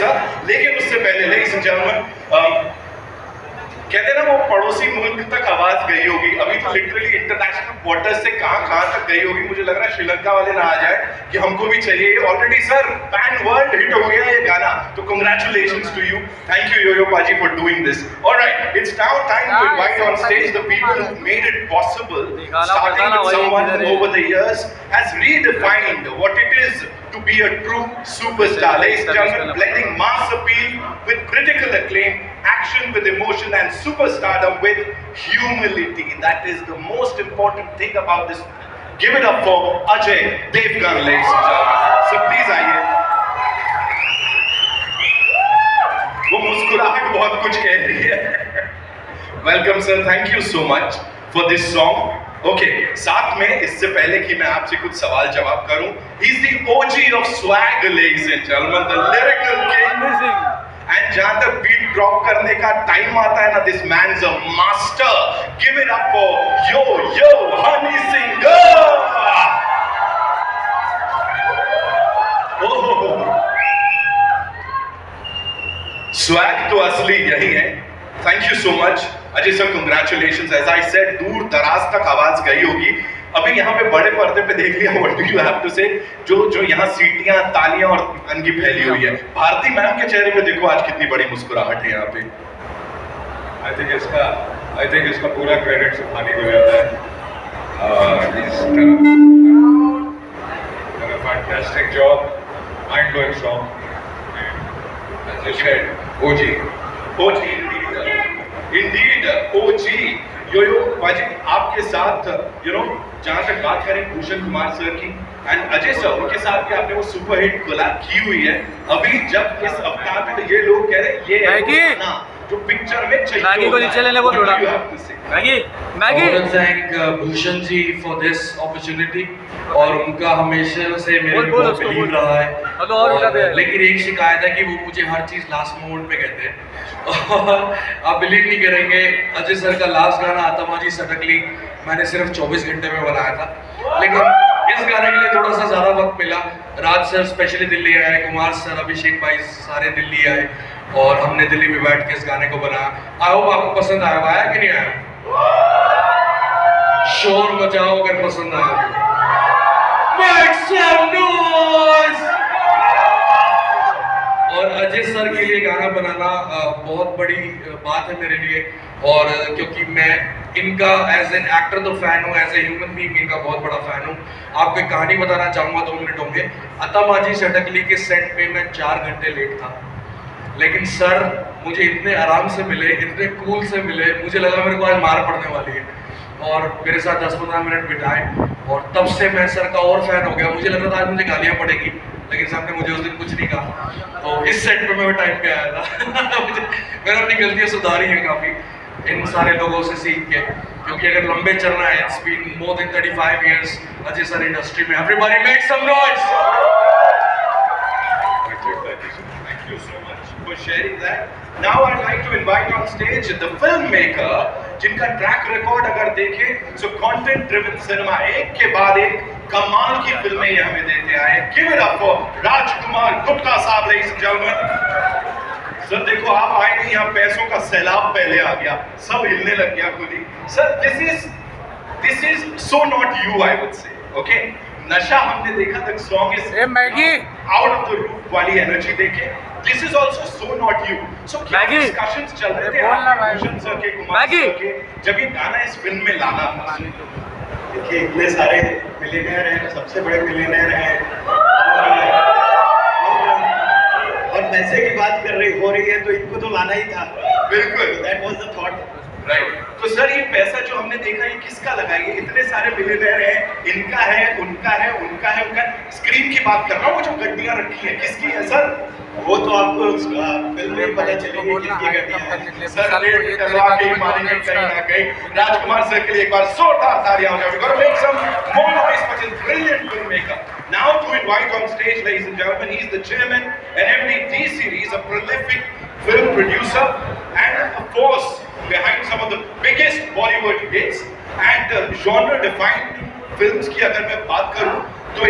साथ। लेकिन उससे पहले लेडीज एंड जेंटलमैन, कहते ना वो पड़ोसी मुल्क तक आवाज गई होगी, अभी तो लिटरली इंटरनेशनल बॉर्डर से कहां तक गई होगी। मुझे लग रहा है श्रीलंका वाले ना आ जाए कि हमको भी चाहिए। Already sir pan world hit हो गया ये गाना, तो congratulations to you, thank you Yo Yo paaji for doing this. Alright, it's now time to invite on stage the people who made it possible, starting with someone who over the years has redefined what it is to be a true superstar. Ladies and gentlemen, blending mass appeal with critical acclaim, action with emotion, and superstardom with humility. That is the most important thing about this. Give it up for Ajay Devgan, ladies and gentlemen. So please आइए। वो मुस्कुराहट बहुत कुछ कह रही है। Welcome sir, thank you so much for this song. Okay, साथ में इससे पहले कि मैं आपसे कुछ सवाल जवाब करूं, he is the OG of swag, ladies and gentlemen, the lyrical king. And जहां तक बीट ड्रॉप करने का टाइम आता है ना, this man's a master. Give it up for Yo Honey Singer. Swag तो असली यही है। Thank you so much Ajay sir, congratulations. As I said, दूर दराज तक आवाज गई होगी। अभी यहाँ पे बड़े पर्दे पे देख लिया, what do you have to say? जो यहाँ सीटियां, तालियां और अनगी फैली हुई है। भारती मैम के चेहरे पे देखो आज कितनी बड़ी मुस्कुराहट है यहाँ पे। आई थिंक इसका पूरा क्रेडिट सुखानी को जाता है। Fantastic job, mind blowing song. As you said, OG indeed, OG. यो बाजी, आपके साथ जहां तक बात करें भूषण कुमार सर की एंड अजय सर, उनके साथ भी आपने वो सुपर हिट कोलैब की हुई है। अभी जब इस अवतार में ये लोग कह रहे हैं ये ना जो पिक्चर में चाहिए, मैगी को नीचे लेने बोल थोड़ा। मैगी I want to thank Bhushan ji for this opportunity, और उनका हमेशा से मेरे में बहुत बिलीव रहा है। और लेकिन एक शिकायत है कि वो मुझे हर चीज़ लास्ट मोमेंट पे कहते हैं। और आप बिलीव नहीं करेंगे, अजय सर का लास्ट गाना आतमाजी सटकली मैंने सिर्फ 24 घंटे में बनाया था, लेकिन इस गाने के लिए थोड़ा सा ज़्यादा वक्त मिला। राज सर स्पेशली दिल्ली आए, कुमार सर, अभिषेक भाई सारे दिल्ली आए, और हमने दिल्ली में बैठ के इस गाने को बनाया। आई होप आपको पसंद आया कि नहीं आया? शोर मचाओ अगर पसंद आया। Make some noise! और अजय सर के लिए गाना बनाना बहुत बड़ी बात है मेरे लिए, और क्योंकि मैं इनका एज एन एक्टर तो फैन हूँ, एज ए ह्यूमन बीइंग इनका बहुत बड़ा फैन हूँ। आपको एक कहानी बताना चाहूँगा, 2 मिनट होंगे। अतमाजी सटकली के सेट पे मैं 4 घंटे लेट था, लेकिन सर मुझे इतने आराम से मिले, इतने कूल से मिले, मुझे लगा मेरे को आज मार पड़ने वाली है, और मेरे साथ 10-15 मिनट बिताए, और तब से मैं सर का और फैन हो गया। मुझे लग रहा था आज मुझे गालियाँ पड़ेगी, लेकिन सर ने मुझे उस दिन कुछ नहीं कहा, तो इस सेट पे मैं टाइम पे आया था। मैंने अपनी गलतियाँ सुधारी हैं काफ़ी इन सारे लोगों से सीख के, क्योंकि अगर लंबे चलना है, it's been more than 35 years Ajay sir industry में। Everybody make some noise. Thank you so much for sharing that. Now I'd like to invite on stage the filmmaker, जिनका ट्रैक रिकॉर्ड अगर देखें तो कंटेंट ड्रिवन सिनेमा एक के बाद एक कमाल की फिल्में ये हमें देते आए। Give it up for Rajkumar Gupta साहब, ladies and gentlemen. सर देखो, आप आए नहीं, यहाँ पैसों का सैलाब पहले आ गया, सब हिलने लग गया खुद ही। Sir this is so not you, I would say. Okay? नशा हमने देखा था, सॉन्ग इज मैगी आउट ऑफ द रूफ वाली एनर्जी देखे। This is also so not you. So क्या डिस्कशंस चल रहे थे भूषण सर के, कुमार सर के, जब ये गाना इस फिल्म में लाना था? देखिए, इतने सारे मिलियनेयर हैं, सबसे बड़े मिलियनेयर हैं, और पैसे की बात हो रही है, तो इनको तो लाना ही था। बिल्कुल, that was the thought. Right. तो सर ये पैसा जो हमने देखा, ये किसका लगा? ये इतने सारे मिलियनेयर हैं, इनका है, उनका है, उनका है, उनका। स्क्रीन की बात कर रहा हूँ, वो जो गड्डियां रखी हैं किसकी है सर? वो तो आपको फिल्म में पता चलेगी किसकी गड्डियां हैं। सर रेट करवा के मारेंगे कहीं ना कहीं। राजकुमार सर के लिए एक बार जोरदार तालियां हो जाए। Gotta make some more noise for this brilliant filmmaker. Now to invite on stage, ladies and gentlemen, he is the chairman and MD T-Series, a prolific film producer and a force behind some of the biggest Bollywood hits and genre-defined films की अगर मैं बात करूं तो